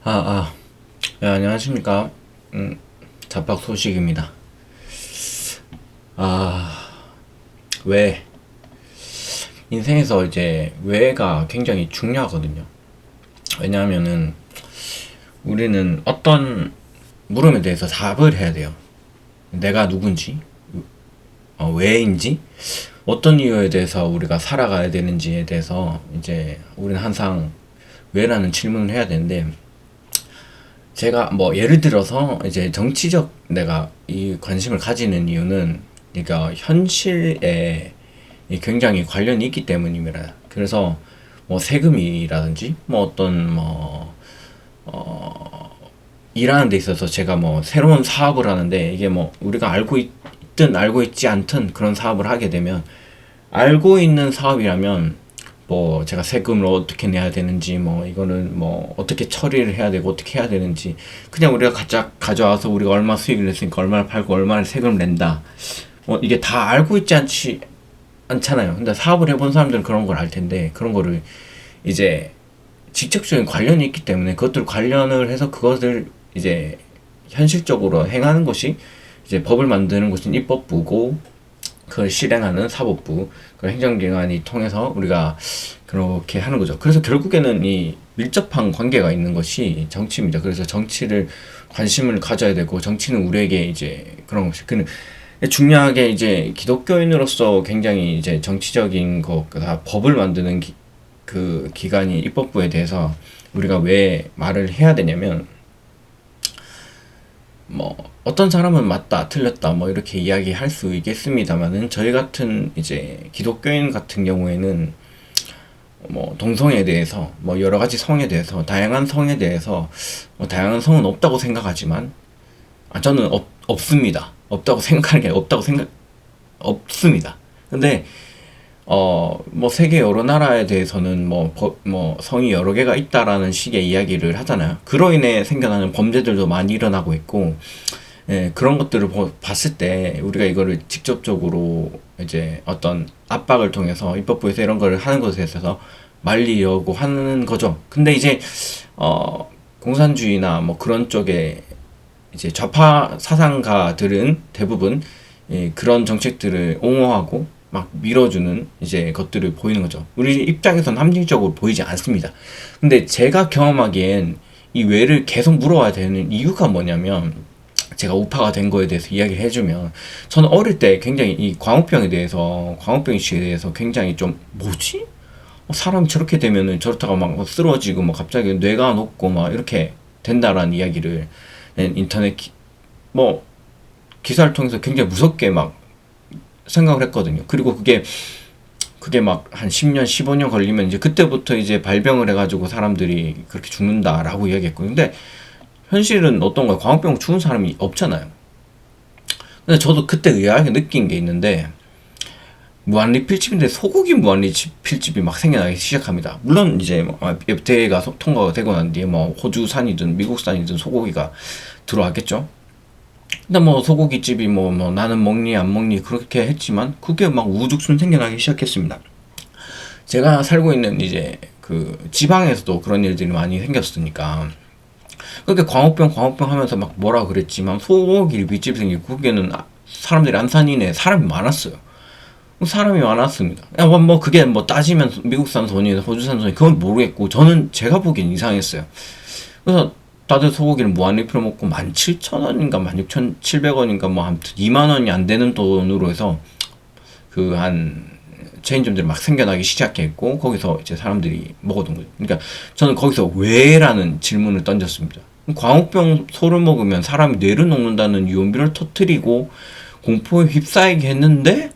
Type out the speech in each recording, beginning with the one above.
아, 아, 네, 안녕하십니까. 잡박 소식입니다. 아, 왜? 인생에서 이제 왜가 굉장히 중요하거든요. 왜냐하면은 우리는 어떤 물음에 대해서 답을 해야 돼요. 내가 누군지, 왜인지, 어떤 이유에 대해서 우리가 살아가야 되는지에 대해서 이제 우리는 항상 왜라는 질문을 해야 되는데, 제가 뭐 예를 들어서 이제 정치적 내가 이 관심을 가지는 이유는 그러니까 현실에 굉장히 관련이 있기 때문입니다. 그래서 뭐 세금이라든지 뭐 어떤 뭐 일하는 데 있어서 제가 뭐 새로운 사업을 하는데 이게 뭐 우리가 알고 있든 알고 있지 않든 그런 사업을 하게 되면 알고 있는 사업이라면 뭐 제가 세금을 어떻게 내야 되는지 뭐 이거는 뭐 어떻게 처리를 해야 되고 어떻게 해야 되는지 그냥 우리가 가져와서 우리가 얼마 수익을 냈으니까 얼마를 팔고 얼마를 세금을 낸다 이게 다 알고 있지 않잖아요. 근데 사업을 해본 사람들은 그런 걸 알 텐데 그런 거를 이제 직접적인 관련이 있기 때문에 그것들 관련을 해서 그것을 이제 현실적으로 행하는 것이 이제 법을 만드는 것은 입법부고 그걸 실행하는 사법부, 그 행정기관이 통해서 우리가 그렇게 하는 거죠. 그래서 결국에는 이 밀접한 관계가 있는 것이 정치입니다. 그래서 정치를 관심을 가져야 되고 정치는 우리에게 이제 그런 것이 그 중요하게 이제 기독교인으로서 굉장히 이제 정치적인 거, 법을 만드는 그 기관이 입법부에 대해서 우리가 왜 말을 해야 되냐면 뭐 어떤 사람은 맞다 틀렸다 뭐 이렇게 이야기할 수 있겠습니다만은 저희 같은 이제 기독교인 같은 경우에는 뭐 동성애에 대해서 뭐 여러 가지 성에 대해서 다양한 성에 대해서 뭐 다양한 성은 없다고 생각하지만 저는 없습니다. 없다고 생각하는 게 없다고 생각 없습니다. 근데 뭐 세계 여러 나라에 대해서는 뭐 성이 여러 개가 있다라는 식의 이야기를 하잖아요. 그로 인해 생겨나는 범죄들도 많이 일어나고 있고, 예, 그런 것들을 봤을 때 우리가 이거를 직접적으로 이제 어떤 압박을 통해서 입법부에서 이런 걸 하는 것에 있어서 말리려고 하는 거죠. 근데 이제 공산주의나 뭐 그런 쪽에 이제 좌파 사상가들은 대부분 그런 정책들을 옹호하고 막 밀어주는 이제 것들을 보이는 거죠. 우리 입장에서는 합리적으로 보이지 않습니다. 근데 제가 경험하기엔 이 왜를 계속 물어봐야 되는 이유가 뭐냐면 제가 우파가 된 거에 대해서 이야기를 해주면 저는 어릴 때 굉장히 이 광우병 이슈에 대해서 굉장히 좀 뭐지? 사람이 저렇게 되면은 저렇다가 막 쓰러지고 막 갑자기 뇌가 녹고 막 이렇게 된다라는 이야기를 인터넷 뭐 기사를 통해서 굉장히 무섭게 막 생각을 했거든요. 그리고 그게 막 한 10년, 15년 걸리면 이제 그때부터 이제 발병을 해가지고 사람들이 그렇게 죽는다라고 이야기했고, 근데 현실은 어떤가요? 광우병 죽은 사람이 없잖아요. 근데 저도 그때 의아하게 느낀 게 있는데 무한리필집인데 소고기 무한리필집이 막 생겨나기 시작합니다. 물론 이제 FTA가 통과가 되고 난 뒤에 뭐 호주산이든 미국산이든 소고기가 들어왔겠죠. 근데 뭐 소고기집이 뭐 나는 먹니 안 먹니 그렇게 했지만 그게 막 우죽순 생겨나기 시작했습니다. 제가 살고 있는 이제 그 지방에서도 그런 일들이 많이 생겼으니까 그렇게 광우병 하면서 막 뭐라 그랬지만 소고기 윗집 생기고 거기에는 사람들이 안산이네 사람이 많았어요. 사람이 많았습니다. 뭐 그게 뭐 따지면 미국산 손이 호주산 손이 그건 모르겠고 저는 제가 보기엔 이상했어요. 그래서 다들 소고기를 무한리필로 먹고 17,000원인가 16,700원인가 뭐 아무튼 2만 원이 안 되는 돈으로 해서 그 한 체인점들이 막 생겨나기 시작했고 거기서 이제 사람들이 먹어둔 거죠. 그러니까 저는 거기서 왜라는 질문을 던졌습니다. 광우병 소를 먹으면 사람이 뇌를 녹는다는 유언비를 터뜨리고 공포에 휩싸이게 했는데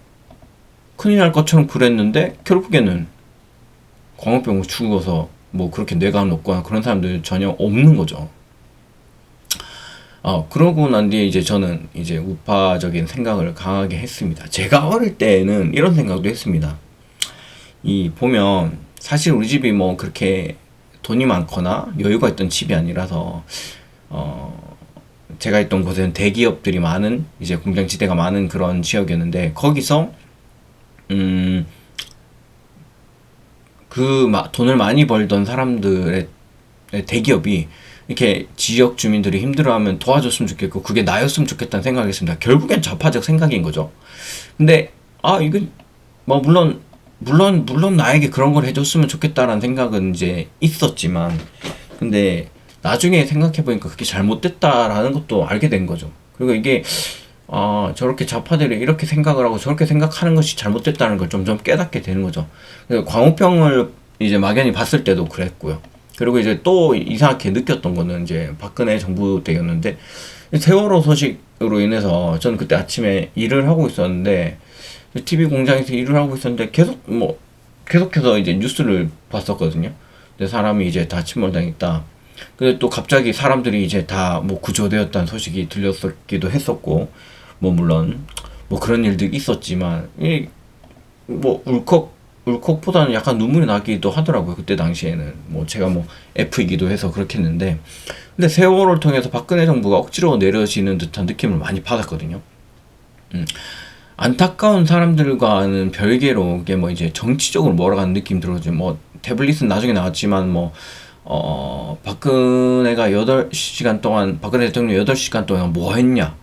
큰일 날 것처럼 그랬는데 결국에는 광우병으로 죽어서 뭐 그렇게 뇌가 녹거나 그런 사람들 전혀 없는 거죠. 그러고 난 뒤에 이제 저는 이제 우파적인 생각을 강하게 했습니다. 제가 어릴 때는 이런 생각도 했습니다. 이 보면 사실 우리 집이 뭐 그렇게 돈이 많거나 여유가 있던 집이 아니라서 제가 있던 곳에는 대기업들이 많은 이제 공장지대가 많은 그런 지역이었는데 거기서 돈을 많이 벌던 사람들의 대기업이 이렇게 지역 주민들이 힘들어하면 도와줬으면 좋겠고 그게 나였으면 좋겠다는 생각이 있습니다. 결국엔 좌파적 생각인 거죠. 근데 이건 뭐 물론 나에게 그런 걸 해줬으면 좋겠다라는 생각은 이제 있었지만 근데 나중에 생각해보니까 그게 잘못됐다라는 것도 알게 된 거죠. 그리고 이게 저렇게 좌파들이 이렇게 생각을 하고 저렇게 생각하는 것이 잘못됐다는 걸 점점 깨닫게 되는 거죠. 그래서 광우병을 이제 막연히 봤을 때도 그랬고요. 그리고 이제 또 이상하게 느꼈던 거는 이제 박근혜 정부 때였는데 세월호 소식으로 인해서 저는 그때 아침에 일을 하고 있었는데 TV 공장에서 일을 하고 있었는데 계속해서 이제 뉴스를 봤었거든요. 근데 사람이 이제 다 침몰당했다. 근데 또 갑자기 사람들이 이제 다 뭐 구조되었다는 소식이 들렸었기도 했었고, 물론 그런 일들이 있었지만 울컥보다는 약간 눈물이 나기도 하더라고요. 그때 당시에는 제가 F이기도 해서 그렇겠는데, 근데 세월호를 통해서 박근혜 정부가 억지로 내려지는 듯한 느낌을 많이 받았거든요. 안타까운 사람들과는 별개로 이게 이제 정치적으로 몰아가는 느낌 들어죠. 태블릿은 나중에 나왔지만 박근혜가 8시간 동안 박근혜 대통령이 8시간 동안 뭐 했냐,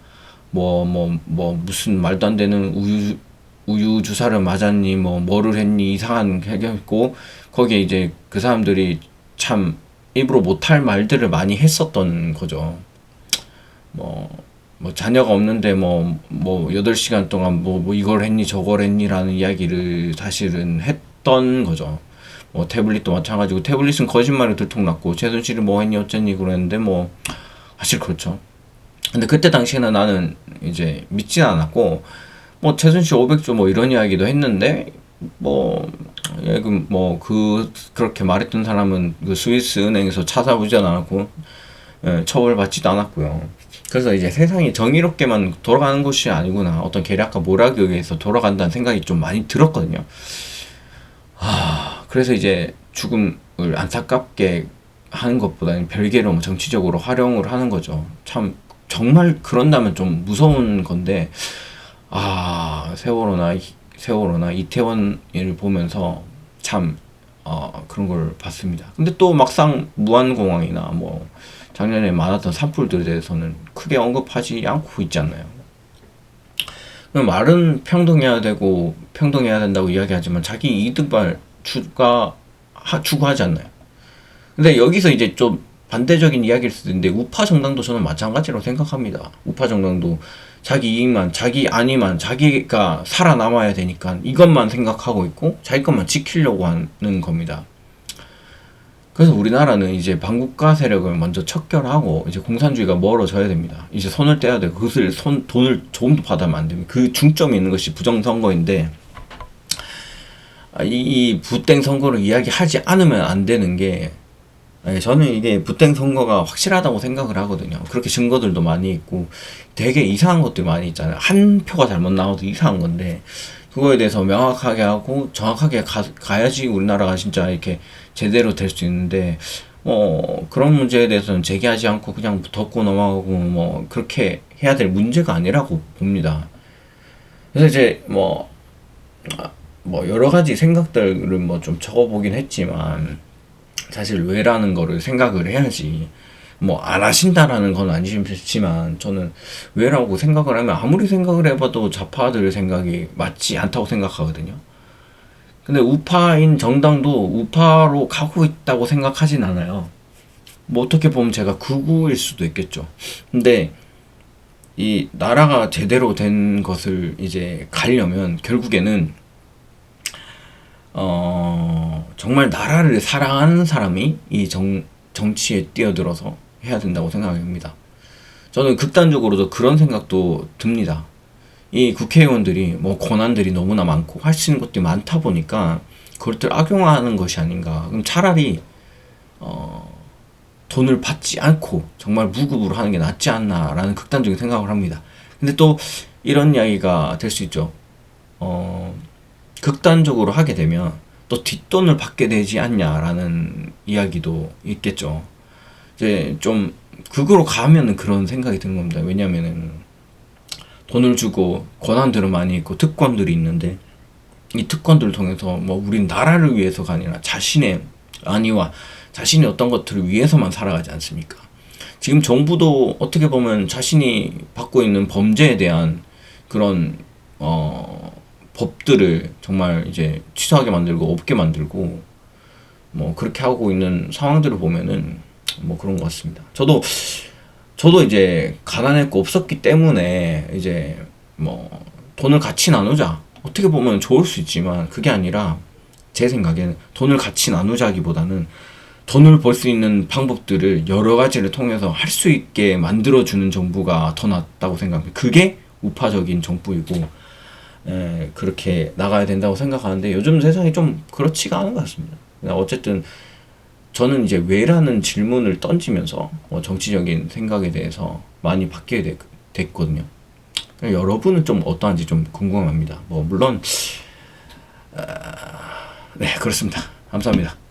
무슨 말도 안 되는 우유 주사를 맞았니, 뭐를 했니, 이상한 해결했고, 거기에 이제 그 사람들이 참 입으로 못할 말들을 많이 했었던 거죠. 자녀가 없는데 8시간 동안 이걸 했니 저걸 했니라는 이야기를 사실은 했던 거죠. 태블릿도 마찬가지고, 태블릿은 거짓말이 들통났고 최순실이 뭐 했니 어쨌니 그랬는데 사실 그렇죠. 근데 그때 당시에는 나는 이제 믿진 않았고, 최순실 500조 이런 이야기도 했는데 그렇게 말했던 사람은 그 스위스 은행에서 찾아보지 않았고 처벌받지도 않았고요. 그래서 이제 세상이 정의롭게만 돌아가는 것이 아니구나, 어떤 계략과 모략에 의해서 돌아간다는 생각이 좀 많이 들었거든요. 그래서 이제 죽음을 안타깝게 하는 것보다는 별개로 정치적으로 활용을 하는 거죠. 참 정말 그런다면 좀 무서운 건데, 세월호나 이태원을 보면서 참 그런 걸 봤습니다. 근데 또 막상 무안공항이나 작년에 많았던 산불들에 대해서는 크게 언급하지 않고 있잖아요. 말은 평등해야 된다고 이야기하지만 자기 이득만 추구하지 않나요? 근데 여기서 이제 좀 반대적인 이야기일 수도 있는데, 우파 정당도 저는 마찬가지로 생각합니다. 우파 정당도 자기 이익만, 자기 안위만, 자기가 살아남아야 되니까 이것만 생각하고 있고 자기 것만 지키려고 하는 겁니다. 그래서 우리나라는 이제 반국가 세력을 먼저 척결하고 이제 공산주의가 멀어져야 됩니다. 이제 손을 떼야 되고, 돈을 조금도 받으면 안 됩니다. 그 중점이 있는 것이 부정선거인데, 이 부땡 선거를 이야기하지 않으면 안 되는 게, 저는 이게 부땡 선거가 확실하다고 생각을 하거든요. 그렇게 증거들도 많이 있고 되게 이상한 것들이 많이 있잖아요. 한 표가 잘못 나와도 이상한 건데, 그거에 대해서 명확하게 하고 정확하게 가야지 우리나라가 진짜 이렇게 제대로 될 수 있는데, 그런 문제에 대해서는 제기하지 않고 그냥 덮고 넘어가고 그렇게 해야 될 문제가 아니라고 봅니다. 그래서 이제 여러 가지 생각들을 좀 적어보긴 했지만, 사실 왜라는 거를 생각을 해야지, 안 하신다라는 건 아니지만 저는 왜라고 생각을 하면 아무리 생각을 해봐도 좌파들의 생각이 맞지 않다고 생각하거든요. 근데 우파인 정당도 우파로 가고 있다고 생각하진 않아요. 어떻게 보면 제가 극우일 수도 있겠죠. 근데 이 나라가 제대로 된 것을 이제 가려면 결국에는 정말 나라를 사랑하는 사람이 이 정치에 뛰어들어서 해야 된다고 생각합니다. 저는 극단적으로도 그런 생각도 듭니다. 이 국회의원들이 권한들이 너무나 많고 할 수 있는 것들이 많다 보니까 그것들 악용하는 것이 아닌가. 그럼 차라리 돈을 받지 않고 정말 무급으로 하는 게 낫지 않나라는 극단적인 생각을 합니다. 근데 또 이런 이야기가 될 수 있죠. 극단적으로 하게 되면 또 뒷돈을 받게 되지 않냐라는 이야기도 있겠죠. 이제 좀 극으로 가면은 그런 생각이 드는 겁니다. 왜냐면은 돈을 주고 권한들은 많이 있고 특권들이 있는데, 이 특권들을 통해서 우린 나라를 위해서가 아니라 자신의 안위와 자신의 어떤 것들을 위해서만 살아가지 않습니까? 지금 정부도 어떻게 보면 자신이 받고 있는 범죄에 대한 그런 법들을 정말 이제 취소하게 만들고 없게 만들고 뭐 그렇게 하고 있는 상황들을 보면은 뭐 그런 것 같습니다. 저도 이제 가난했고 없었기 때문에 이제 뭐 돈을 같이 나누자 어떻게 보면 좋을 수 있지만 그게 아니라 제 생각에는 돈을 같이 나누자기보다는 돈을 벌 수 있는 방법들을 여러 가지를 통해서 할 수 있게 만들어주는 정부가 더 낫다고 생각합니다. 그게 우파적인 정부이고 그렇게 나가야 된다고 생각하는데 요즘 세상이 좀 그렇지가 않은 것 같습니다. 어쨌든 저는 이제 왜라는 질문을 던지면서 정치적인 생각에 대해서 많이 바뀌게 됐거든요. 여러분은 좀 어떠한지 좀 궁금합니다. 뭐 물론 네 그렇습니다. 감사합니다.